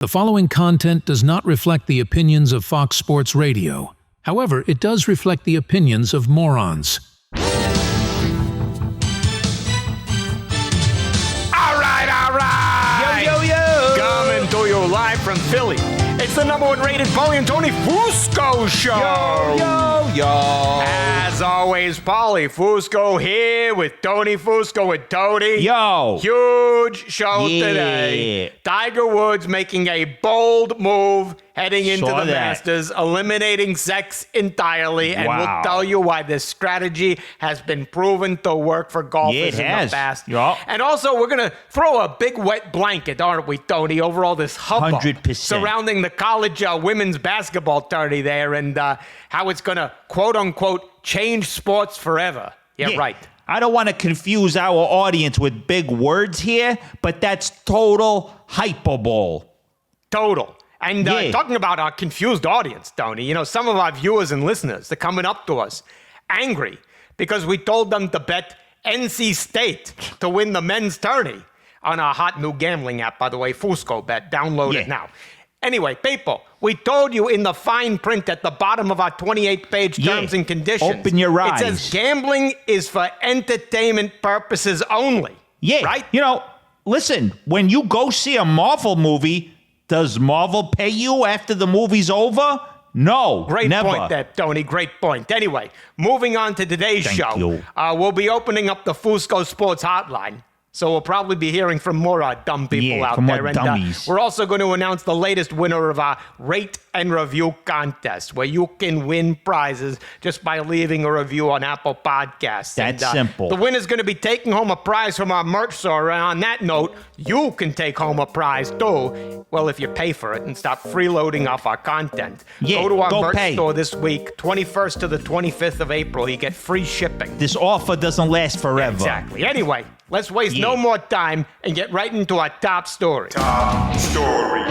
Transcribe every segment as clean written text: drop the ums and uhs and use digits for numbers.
The following content does not reflect the opinions of Fox Sports Radio. However, it does reflect the opinions of morons. All right. Yo. Coming to you live from Philly. It's the number one rated Paulie Tony Fusco Show. Yo. As always, Paulie Fusco here with Tony Fusco with Tony. Yo. Huge show today. Tiger Woods making a bold move heading into the Masters, eliminating sex entirely, and we'll tell you why this strategy has been proven to work for golfers in the past. And also, we're going to throw a big wet blanket, aren't we, Tony, over all this hubbub 100%. surrounding the college women's basketball tourney there and how it's going to, quote-unquote, change sports forever. Yeah, right. I don't want to confuse our audience with big words here, but that's total hyperbole. Total. And talking about our confused audience, Tony, you know, some of our viewers and listeners, they're coming up to us angry because we told them to bet NC State to win the men's tourney on our hot new gambling app, by the way, Fusco Bet. Download it now. Anyway, people, we told you in the fine print at the bottom of our 28-page terms and conditions. Open your eyes. It says gambling is for entertainment purposes only. Yeah. Right? You know, listen, when you go see a Marvel movie, does Marvel pay you after the movie's over? No, never. Great point there, Tony. Great point. Anyway, moving on to today's show. We'll be opening up the Fusco Sports Hotline. So we'll probably be hearing from more dumb people out there. And we're also going to announce the latest winner of our Rate and Review contest, where you can win prizes just by leaving a review on Apple Podcasts. That's simple. The winner's going to be taking home a prize from our merch store. And on that note, you can take home a prize too. Well, if you pay for it and stop freeloading off our content. Go to our merch store this week, 21st to the 25th of April. You get free shipping. This offer doesn't last forever. Exactly. Anyway, let's waste no more time and get right into our top story. Top story.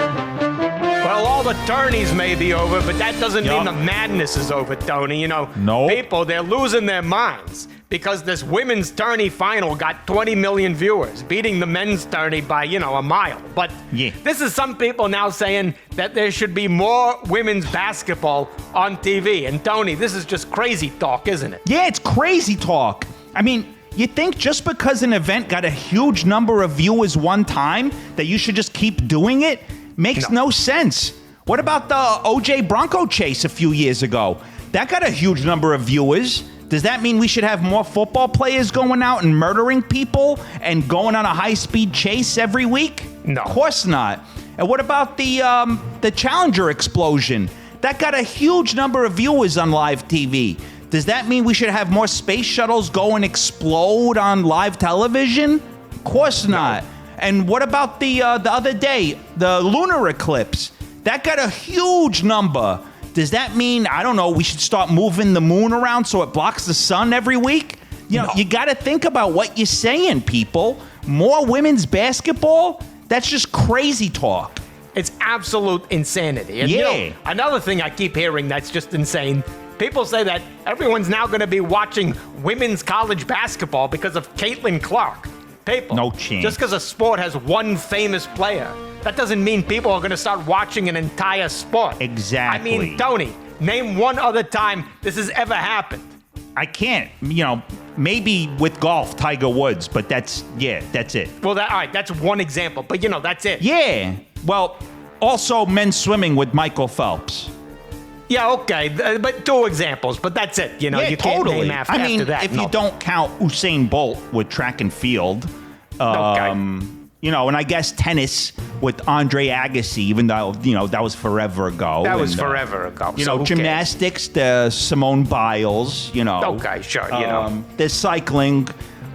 Well, all the tourneys may be over, but that doesn't mean the madness is over, Tony. You know, people, they're losing their minds because this women's tourney final got 20 million viewers, beating the men's tourney by, a mile. But this is some people now saying that there should be more women's basketball on TV. And, Tony, this is just crazy talk, isn't it? Yeah, it's crazy talk. I mean, you think just because an event got a huge number of viewers one time that you should just keep doing it? Makes no sense. What about the OJ Bronco chase a few years ago? That got a huge number of viewers. Does that mean we should have more football players going out and murdering people and going on a high-speed chase every week? No. Of course not. And what about the Challenger explosion? That got a huge number of viewers on live TV. Does that mean we should have more space shuttles go and explode on live television? Of course not. And what about the other day, the lunar eclipse? That got a huge number. Does that mean, I don't know, we should start moving the moon around so it blocks the sun every week? You know, you got to think about what you're saying, people. More women's basketball? That's just crazy talk. It's absolute insanity. And another thing I keep hearing that's just insane, people say that everyone's now going to be watching women's college basketball because of Caitlin Clark. People, no chance. Just because a sport has one famous player, that doesn't mean people are going to start watching an entire sport. Exactly. I mean, Tony, name one other time this has ever happened. I can't. Maybe with golf, Tiger Woods, but that's it. Well, all right, that's one example, but that's it. Yeah. Well, also men's swimming with Michael Phelps. Yeah, okay, but two examples, but that's it. You can't name after that. If you don't count Usain Bolt with track and field, and I guess tennis with Andre Agassi, even though, that was forever ago. That was forever ago. Gymnastics, the Simone Biles, Okay, sure, There's cycling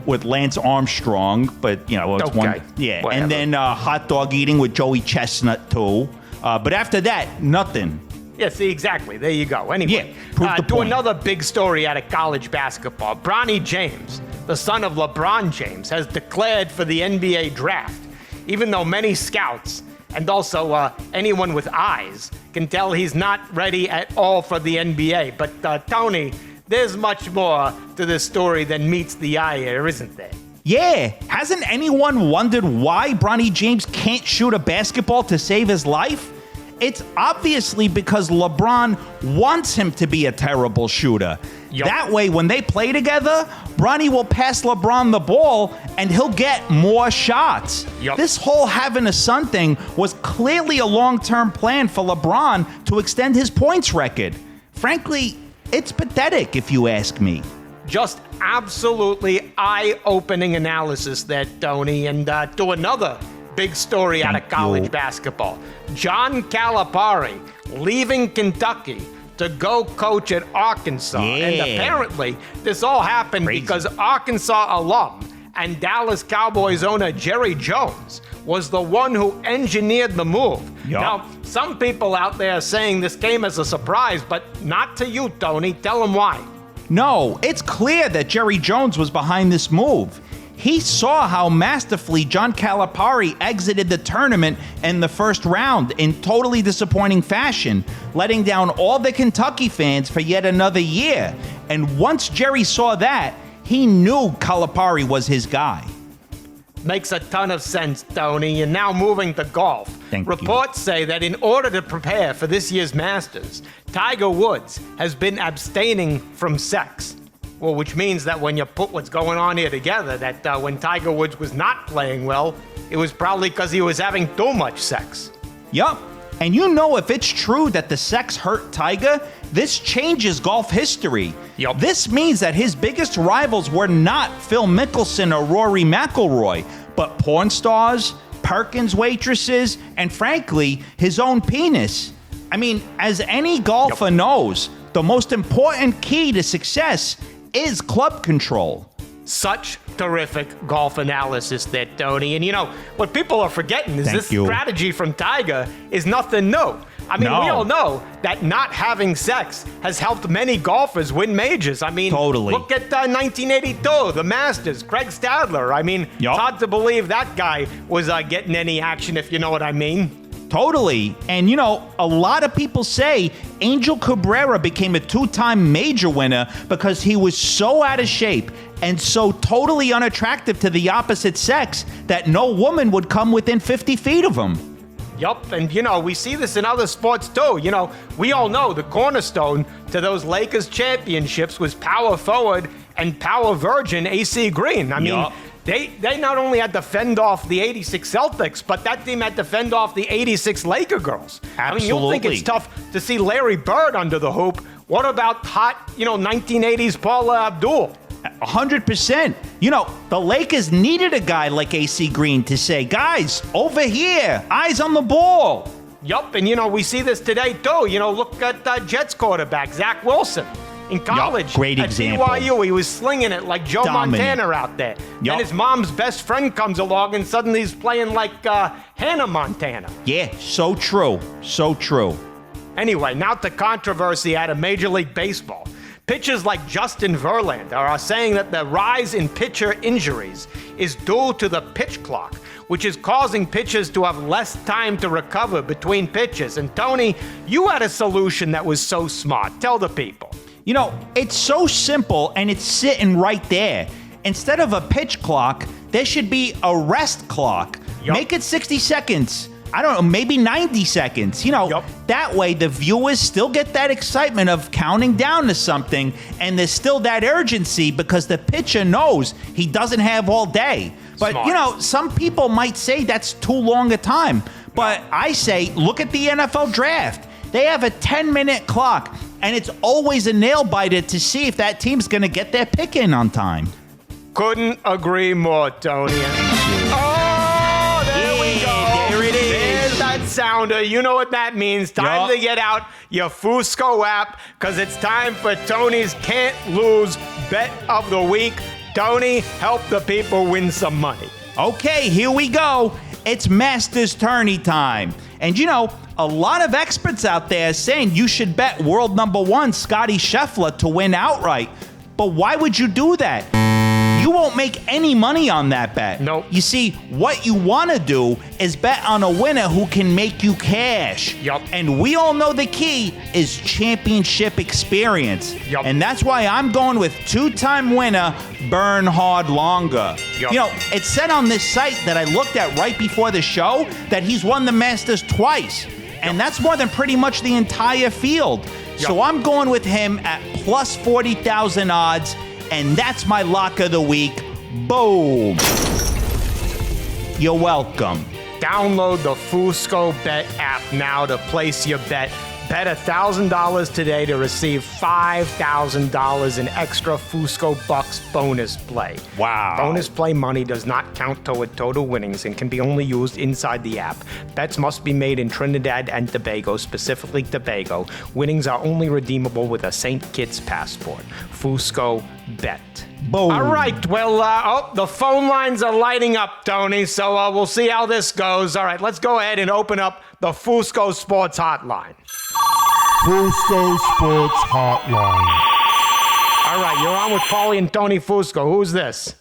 with Lance Armstrong, but, it's one. Yeah, whatever. And then hot dog eating with Joey Chestnut, too. But after that, nothing. Yeah, see, exactly. There you go. Anyway, to another big story out of college basketball. Bronny James, the son of LeBron James, has declared for the NBA draft, even though many scouts and also anyone with eyes can tell he's not ready at all for the NBA. But, Tony, there's much more to this story than meets the eye here, isn't there? Yeah, hasn't anyone wondered why Bronny James can't shoot a basketball to save his life? It's obviously because LeBron wants him to be a terrible shooter. Yep. That way, when they play together, Bronny will pass LeBron the ball and he'll get more shots. Yep. This whole having a son thing was clearly a long-term plan for LeBron to extend his points record. Frankly, it's pathetic if you ask me. Just absolutely eye-opening analysis there, Tony. And to another big story out of college basketball. John Calipari leaving Kentucky to go coach at Arkansas. Yeah. And apparently, this all happened because Arkansas alum and Dallas Cowboys owner Jerry Jones was the one who engineered the move. Yep. Now, some people out there are saying this came as a surprise, but not to you, Tony. Tell them why. No, it's clear that Jerry Jones was behind this move. He saw how masterfully John Calipari exited the tournament in the first round in totally disappointing fashion, letting down all the Kentucky fans for yet another year. And once Jerry saw that, he knew Calipari was his guy. Makes a ton of sense, Tony. And now moving to golf. Thank you. Reports say that in order to prepare for this year's Masters, Tiger Woods has been abstaining from sex. Well, which means that when you put what's going on here together, that when Tiger Woods was not playing well, it was probably because he was having too much sex. Yup. And you know, if it's true that the sex hurt Tiger, this changes golf history. Yup. This means that his biggest rivals were not Phil Mickelson or Rory McIlroy, but porn stars, Perkins waitresses, and frankly, his own penis. I mean, as any golfer knows, the most important key to success is club control. Such terrific golf analysis there, Tony. And you know, what people are forgetting is this strategy from Tiger is nothing new. I mean, we all know that not having sex has helped many golfers win majors. I mean, look at 1982, the Masters, Craig Stadler. I mean, it's hard to believe that guy was getting any action, if you know what I mean. Totally. And, you know, a lot of people say Angel Cabrera became a two-time major winner because he was so out of shape and so totally unattractive to the opposite sex that no woman would come within 50 feet of him. Yup, and you know, we see this in other sports too. You know, we all know the cornerstone to those Lakers championships was power forward and power virgin AC Green. I mean, they not only had to fend off the 86 Celtics, but that team had to fend off the 86 Laker girls. Absolutely. I mean, you'll think it's tough to see Larry Bird under the hoop. What about hot, 1980s Paula Abdul? 100%. You know, the Lakers needed a guy like AC Green to say, guys, over here, eyes on the ball. Yup, and we see this today too. Look at Jets quarterback, Zach Wilson. In college, great example. At BYU, he was slinging it like Joe Montana out there. Then his mom's best friend comes along and suddenly he's playing like Hannah Montana. Yeah, so true. So true. Anyway, now to controversy out of Major League Baseball. Pitchers like Justin Verlander are saying that the rise in pitcher injuries is due to the pitch clock, which is causing pitchers to have less time to recover between pitches. And Tony, you had a solution that was so smart. Tell the people. You know, it's so simple and it's sitting right there. Instead of a pitch clock, there should be a rest clock. Make it 60 seconds. I don't know, maybe 90 seconds. That way the viewers still get that excitement of counting down to something, and there's still that urgency because the pitcher knows he doesn't have all day. But, some people might say that's too long a time. But I say, look at the NFL draft. They have a 10-minute clock, and it's always a nail-biter to see if that team's going to get their pick in on time. Couldn't agree more, Tony. Oh, there we go. There it is. There's that sounder. You know what that means. Time to get out your Fusco app because it's time for Tony's Can't Lose Bet of the Week. Tony, help the people win some money. Okay, here we go. It's Masters Tourney time. And a lot of experts out there are saying you should bet world number one Scottie Scheffler to win outright. But why would you do that? You won't make any money on that bet. Nope. You see, what you want to do is bet on a winner who can make you cash. Yup. And we all know the key is championship experience. Yup. And that's why I'm going with two-time winner Bernhard Langer. Yup. You know, it said on this site that I looked at right before the show that he's won the Masters twice. And that's more than pretty much the entire field. So I'm going with him at plus 40,000 odds, and that's my lock of the week. Boom. You're welcome. Download the Fusco Bet app now to place your bet. Bet $1,000 today to receive $5,000 in extra Fusco Bucks bonus play. Wow. Bonus play money does not count toward total winnings and can be only used inside the app. Bets must be made in Trinidad and Tobago, specifically Tobago. Winnings are only redeemable with a St. Kitts passport. Fusco Bet. Boom. All right, well, the phone lines are lighting up, Tony, so we'll see how this goes. All right, let's go ahead and open up the Fusco Sports Hotline. Fusco Sports Hotline. All right, you're on with Paulie and Tony Fusco. Who's this?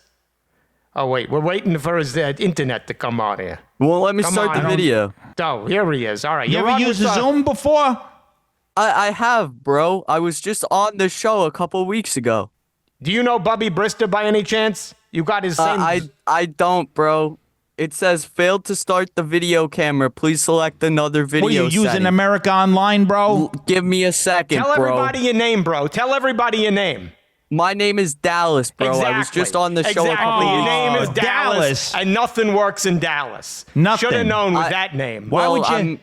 Oh, wait, we're waiting for his internet to come on here. Well, let me Come start on. the video. Oh, here he is. All right. You you're ever on used with, Zoom before? I have, bro. I was just on the show a couple weeks ago. Do you know Bubby Brister by any chance? You got his same... I don't, bro. It says failed to start the video camera. Please select another video. Were you using setting. America Online, bro? Give me a second, Tell bro. everybody your name, bro. Tell everybody your name. My name is Dallas, bro. Exactly. I was just on the show a couple Your weeks name ago. is Dallas, and nothing works in Dallas. Nothing. Should have known with that name. Why Well, would you?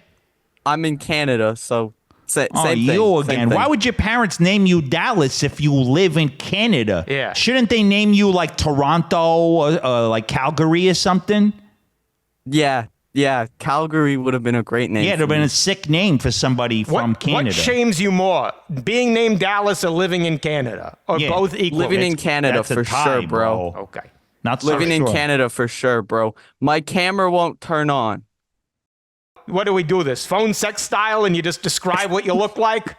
I'm in Canada, so same thing. You same again. thing. Why would your parents name you Dallas if you live in Canada? Yeah. Shouldn't they name you like Toronto or like Calgary or something? Yeah. Calgary would have been a great name. Yeah, it'd have been a sick name for somebody from Canada. What shames you more, being named Dallas or living in Canada? Or Yeah. both equal? Living in Canada That's a for tie, sure, bro. Okay. Not so Living in sure. Canada for sure, bro. My camera won't turn on. What do we do this? Phone sex style and you just describe what you look like?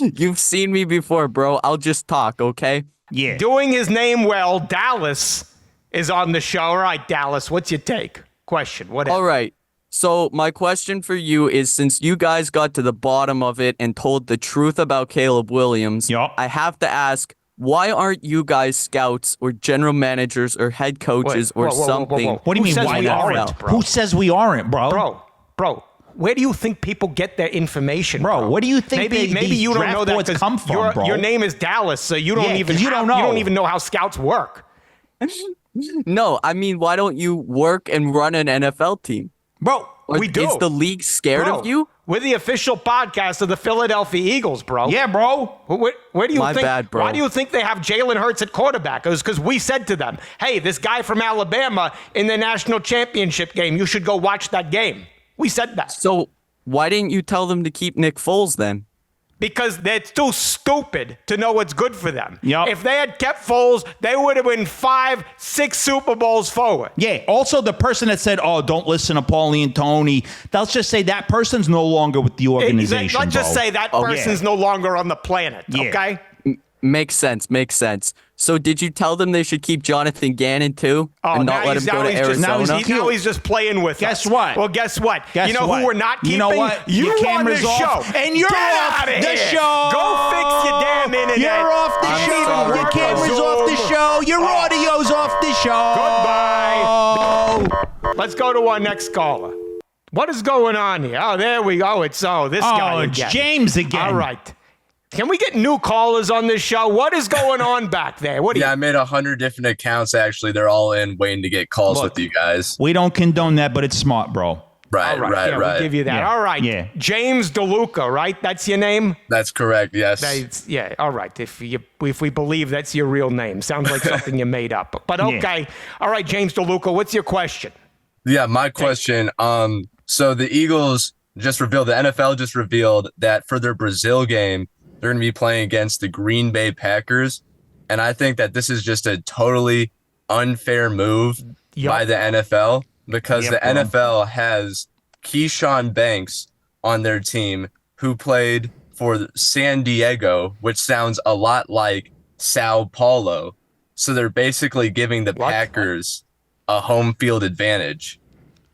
You've seen me before, bro. I'll just talk, okay? Yeah. Doing his name well, Dallas is on the show. All right, Dallas, what's your take? Question, whatever. All right. So my question for you is, since you guys got to the bottom of it and told the truth about Caleb Williams, Yup. I have to ask, why aren't you guys scouts or general managers or head coaches Wait, or whoa, whoa, whoa, something? whoa. What do you Who mean? says Why we aren't? aren't, bro? Who says we aren't, bro? Bro, where do you think people get their information, Bro, where do you think maybe these you don't draft know that boards 'cause come from, bro? Your name is Dallas, so you don't Yeah, even 'cause you don't know. You don't even know how scouts work. No, I mean, why don't you work and run an NFL team? Bro, Or We do. Is the league scared Bro, of you? We're the official podcast of the Philadelphia Eagles, bro. yeah, bro. Where do you My think? bad, bro. Why do you think they have Jalen Hurts at quarterback? It was because we said to them, "Hey, this guy from Alabama in the national championship game, you should go watch that game." We said that So why didn't you tell them to keep Nick Foles then? because they're too stupid to know what's good for them. Yup. If they had kept Foles, they would have been 5-6 Super Bowls forward. Yeah. Also, the person that said, "Oh, don't listen to Paulie and Tony," let's just say that person's no longer with the organization. Let's just bro. say that Oh, person's yeah. no longer on the planet. Yeah. Okay. Makes sense. So did you tell them they should keep Jonathan Gannon too and not let him go to Arizona? Now he's just playing with Guess us. what? Well, guess what? Guess you know what? who we're not keeping? You know what? You're Your on camera's this off, show. and you're Get off outta the here. show. Go fix your damn internet. You're off the I'm show. sorry, Your bro. camera's off the Zoom. show. Your audio's off the show. Goodbye. Let's go to our next caller. What is going on here? Oh, there we go. It's this guy it's again. James again. All right. Can we get new callers on this show? What is going on back there? What do Yeah, I you? made 100 different accounts. Actually, they're all in, waiting to get calls Look. with you guys. We don't condone that, but it's smart, bro. Right, All right. right, Yeah, right. we'll give you that. Yeah. All right. Yeah. James DeLuca, right? That's your name? That's correct. Yes. Yeah, all right. If we believe that's your real name, sounds like something you made up. But okay, all right, James DeLuca, what's your question? Yeah, my question. So the Eagles just revealed, the NFL just revealed that for their Brazil game, they're going to be playing against the Green Bay Packers, and I think that this is just a totally unfair move by the NFL because the NFL has Keyshawn Banks on their team who played for San Diego, which sounds a lot like Sao Paulo. So they're basically giving the Packers a home field advantage.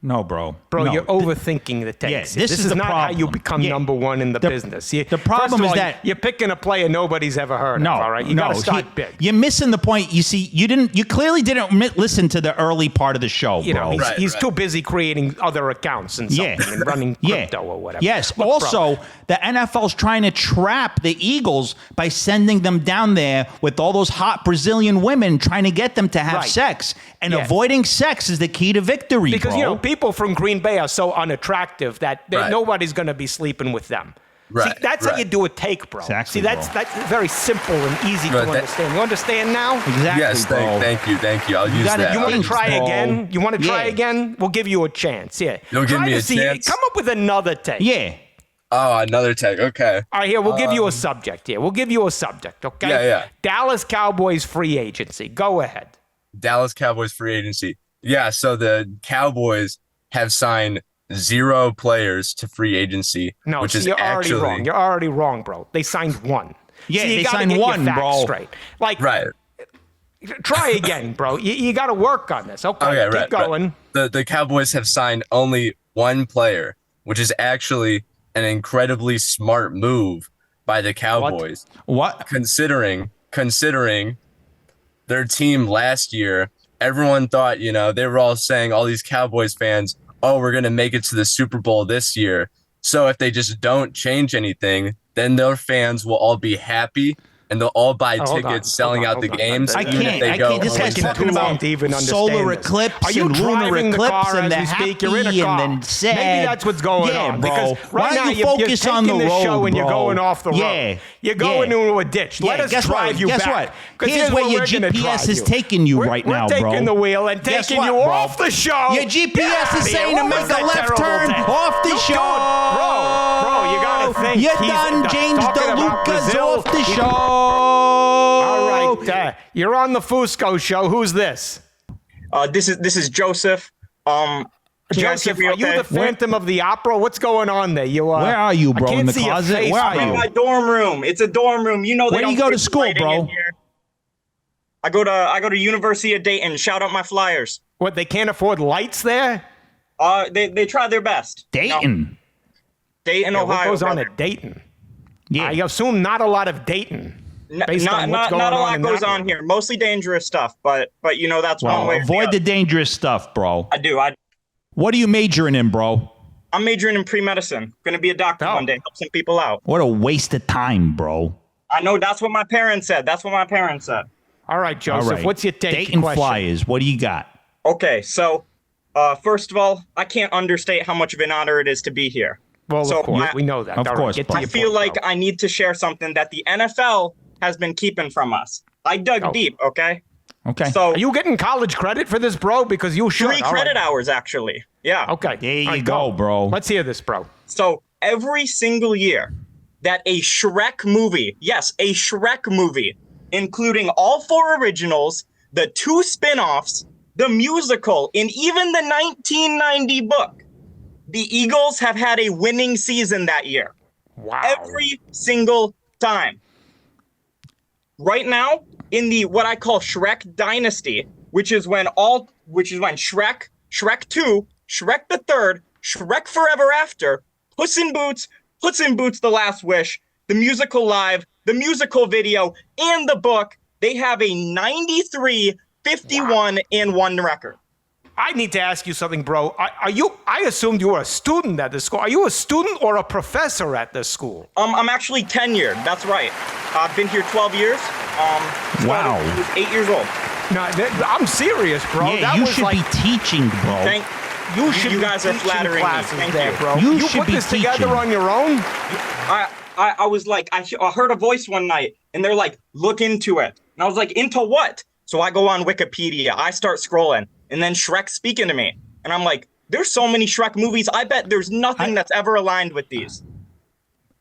No, bro. Bro, no. you're overthinking the takes. Yeah, this is the not how you problem. become number one in the business. The problem is that you're picking a player nobody's ever heard of. All right, you got to start big. You're missing the point. You see, you clearly didn't listen to the early part of the show, You know, bro. he's too busy creating other accounts and something and running crypto or whatever. Yes. Look, Also, bro, the NFL's trying to trap the Eagles by sending them down there with all those hot Brazilian women, trying to get them to have sex. And avoiding sex is the key to victory, because bro. you know people from Green Bay are so unattractive that nobody's going to be sleeping with them. Right. See, that's how you do a take, bro. Exactly, See, that's very simple and easy to understand. You understand now? Exactly, Yes, bro. thank you. I'll use that. You want to Thanks, try bro. again? You want to try Yeah. again? We'll give you a chance. Yeah. You'll give me a chance? Come up with another take. Yeah. Oh, another tag. Okay. All right, here, we'll give you a subject here. We'll give you a subject, okay? Yeah. Dallas Cowboys free agency. Go ahead. Dallas Cowboys free agency. Yeah, so the Cowboys have signed 0 players to free agency, No, which see, is you're already actually wrong. You're already wrong, bro. They signed 1. Yeah, See, you they gotta signed get your 1, facts bro. Straight. Like, right. try again, bro. You got to work on this. Okay, Okay, keep right. going. The Cowboys have signed only 1 player, which is actually an incredibly smart move by the Cowboys. What? Considering their team last year, everyone thought, they were all saying, all these Cowboys fans, oh, we're going to make it to the Super Bowl this year. So if they just don't change anything, then their fans will all be happy and they'll all buy tickets selling out the games. I even if can't. they I go can't. This guy's taking talking too long about to even solar understand this. eclipse Are you and lunar driving the eclipse car and as the we happy speak? You're in a car. and then sad. Maybe that's what's going yeah, on. bro. Because right Why now don't you focus you're on the taking this road, show and you're bro? going off the road. Yeah. You're going into a ditch. Let us guess drive what? you guess back. What? 'Cause Here's where where your we're gonna GPS drive is you. taking you right now, We're bro. taking the wheel and Guess taking what, you bro? off the show. Your GPS is Get saying to out of make here. a What was left that turn terrible off the take? show. Bro, you gotta think. You're He's done, James talking about DeLuca's Brazil. off the show. All right, you're on the Fusco Show. Who's this? This is Joseph. Can you guys hear Joseph, me are okay? you the Phantom of the Opera? What's going on there? Where are you, bro? I can't In the see your closet? face, Where are bro. you? In my dorm room. It's a dorm room. You know they Where do don't you go to fix school, lighting bro? in here. I go to University of Dayton. Shout out my Flyers. What, they can't afford lights there? They try their best. Dayton. Dayton, Yeah, Ohio. what goes on brother. at Dayton? Yeah. I assume not a lot of Dayton. Based on what's going not a on lot in goes that on room. here. Mostly dangerous stuff, but that's one Well, way. or avoid the other. dangerous stuff, bro. I do. What are you majoring in, bro? I'm majoring in pre-medicine. Going to be a doctor Oh. one day. Help some people out. What a waste of time, bro. I know that's what my parents said. All right, Joseph, All right. what's your take? Dayton question? Flyers. What do you got? Okay, so first of all, I can't understate how much of an honor it is to be here. Well, So, of course, I- we know that. Of All right, course, get to bro. I your feel point, like bro. I need to share something that the NFL has been keeping from us. I dug deep, okay? Okay. So Are you getting college credit for this, bro? Because you should. 3 All credit right. hours, actually. Yeah. Okay. There you All right, go, bro. Let's hear this, bro. So every single year that a Shrek movie, yes, a Shrek movie, including all 4 originals, the 2 spin-offs, the musical, and even the 1990 book, the Eagles have had a winning season that year. Wow. Every single time. Right now, in the what I call Shrek Dynasty, which is when Shrek, Shrek 2, Shrek the Third, Shrek Forever After, Puss in Boots, The Last Wish, the musical live, the musical video, and the book, they have a 93, 51, and 1 record. I need to ask you something, bro. I assumed you were a student at this school. Are you a student or a professor at this school? I'm actually tenured. That's right. I've been here 12 years. Wow. I was 8 years old. No, I'm serious, bro. Yeah, that you was should like, be teaching, bro. you should you be guys are teaching flattering me. classes Thank there, you. bro. You should put be this together teaching. on your own? I was like, I heard a voice one night, and they're like, look into it. And I was like, into what? So I go on Wikipedia. I start scrolling, and then Shrek's speaking to me. And I'm like, there's so many Shrek movies. I bet there's nothing that's ever aligned with these.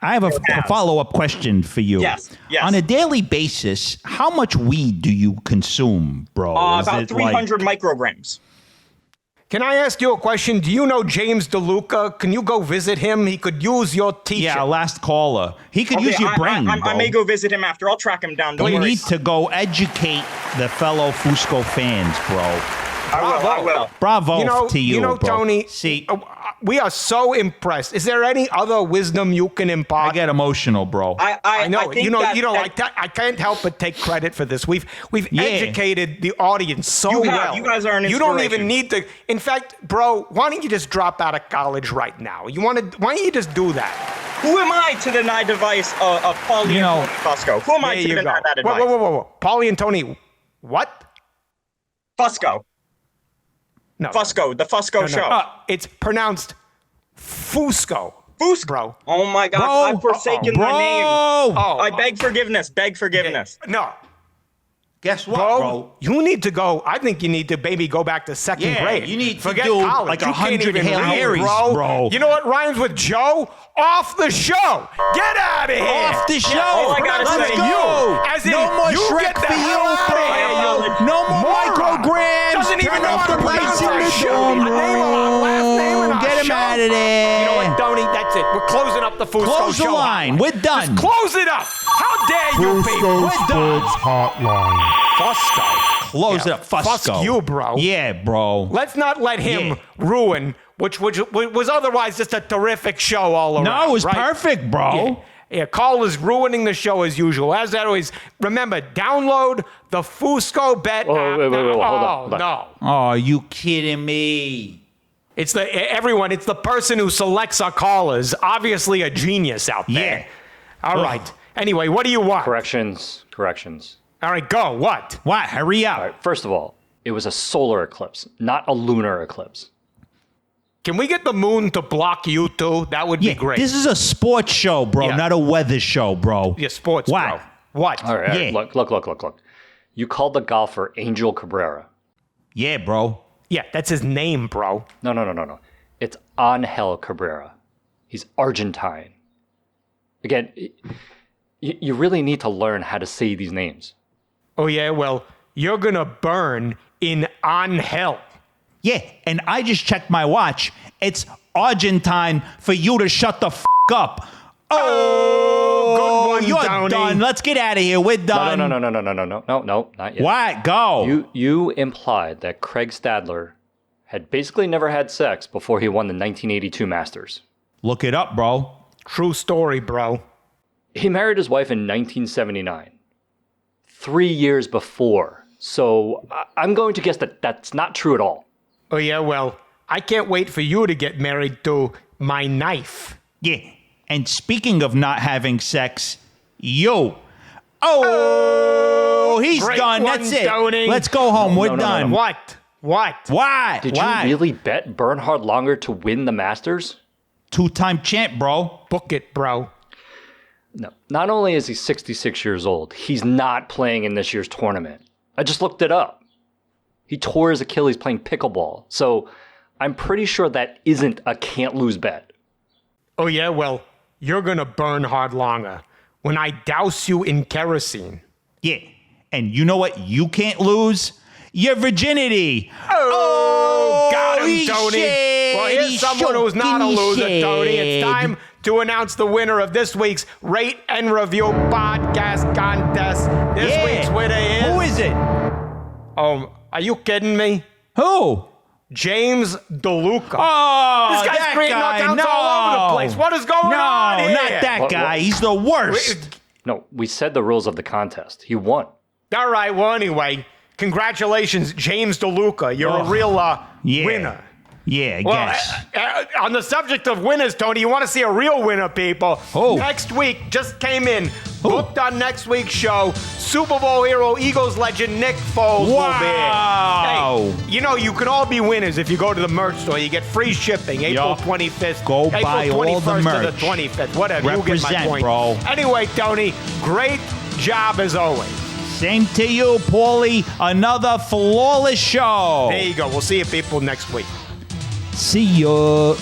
I have a follow-up question for you. Yes. On a daily basis, how much weed do you consume, bro? Is About it 300 micrograms. Can I ask you a question? Do you know James DeLuca? Can you go visit him? He could use your teaching. Yeah, last caller. He could use your brain, I may go visit him after. I'll track him down. You need to go educate the fellow Fusco fans, bro. I will. Bravo to you, bro. Tony. See, we are so impressed. Is there any other wisdom you can impart? I get emotional, bro. I know. I think I can't help but take credit for this. We've educated the audience so well. You guys are an inspiration. You don't even need to. In fact, bro, why don't you just drop out of college right now? Why don't you just do that? Who am I to deny advice of Paulie and Tony Fusco? Who am I to deny that advice? Whoa. Paulie and Tony, what? Fusco. No. Fusco, the Fusco Show. It's pronounced Fusco. Fusco. Bro. Oh my God, I've forsaken my name. I beg forgiveness. No. Guess what, bro? You need to go. I think you need to maybe go back to second grade. You need to Forget do college. like You can't 100 even Hail read, Marys, bro. You know what rhymes with Joe? Off the show. Get out of here. Off the show. all I gotta Let's say, go. you. As in, no more you Shrek get the for hell you, out of bro. here, you No more moron. micrograms. Doesn't even Turn know off how the to lights in pronounce the our dorm show. Last name on our room. Get him show. out of there. You know what, Tony? That's it. We're closing up the Fusco Close Show. the line. We're done. Just close it up. How dare you be? Fusco Sports Hotline. Fusco. Close it up, Fusco. Fuck you, bro. Yeah, bro. Let's not let him ruin, which was otherwise just a terrific show all around. No, it was right? perfect, bro. Yeah, Carl is ruining the show as usual. As always, remember, download the Fusco Bet app. Wait, hold on. No. Oh, are you kidding me? It's the person who selects our callers. Obviously a genius out there. Yeah. All right. Anyway, what do you want? Corrections. All right, go. What? What? Hurry up. All right, first of all, it was a solar eclipse, not a lunar eclipse. Can we get the moon to block you too? That would be great. This is a sports show, bro, Yeah. not a weather show, bro. Yeah, sports, What? bro. What? All right, Yeah. look. You called the golfer Angel Cabrera. Yeah, bro. Yeah, that's his name, bro. No. It's Angel Cabrera. He's Argentine. Again, you really need to learn how to say these names. Oh, yeah? Well, you're going to burn in Angel. Yeah, and I just checked my watch. It's Argentine for you to shut the up. Oh, good one, you're Downey. done. Let's get out of here. We're done. No, not yet. What? Go. You implied that Craig Stadler had basically never had sex before he won the 1982 Masters. Look it up, bro. True story, bro. He married his wife in 1979, 3 years before. So I'm going to guess that that's not true at all. Oh, yeah? Well, I can't wait for you to get married to my knife. Yeah. And speaking of not having sex, you. Oh, he's Great done. one, That's it. Tony. Let's go home. We're done. What? Why? Did Why? you really bet Bernhard Langer to win the Masters? Two-time champ, bro. Book it, bro. No. Not only is he 66 years old, he's not playing in this year's tournament. I just looked it up. He tore his Achilles playing pickleball. So I'm pretty sure that isn't a can't-lose bet. Oh, yeah? Well, you're going to burn hard longer when I douse you in kerosene. Yeah. And you know what you can't lose? Your virginity. Oh, got him, he Tony. said, Well, here's he someone who's not a he loser, said. Tony. It's time to announce the winner of this week's Rate and Review podcast contest. This week's winner is... Who is it? Oh, are you kidding me? Who? James DeLuca. Oh, This guy's that creating guy. knockouts all over the place. What is going on here? Not that What- guy. what- He's the worst. No, we said the rules of the contest. He won. All right, well, anyway, congratulations, James DeLuca. You're a real winner. Yeah, I Well, guess. on the subject of winners, Tony, you want to see a real winner, people? Who? Next week, just came in, booked on next week's show, Super Bowl hero, Eagles legend Nick Foles will be Wow. here. Hey, you know, you can all be winners if you go to the merch store. You get free shipping, April 25th. Go April buy all the 21st merch. to the 25th. Whatever, you get my Represent, point. bro. Anyway, Tony, great job as always. Same to you, Paulie. Another flawless show. There you go. We'll see you people next week. See ya.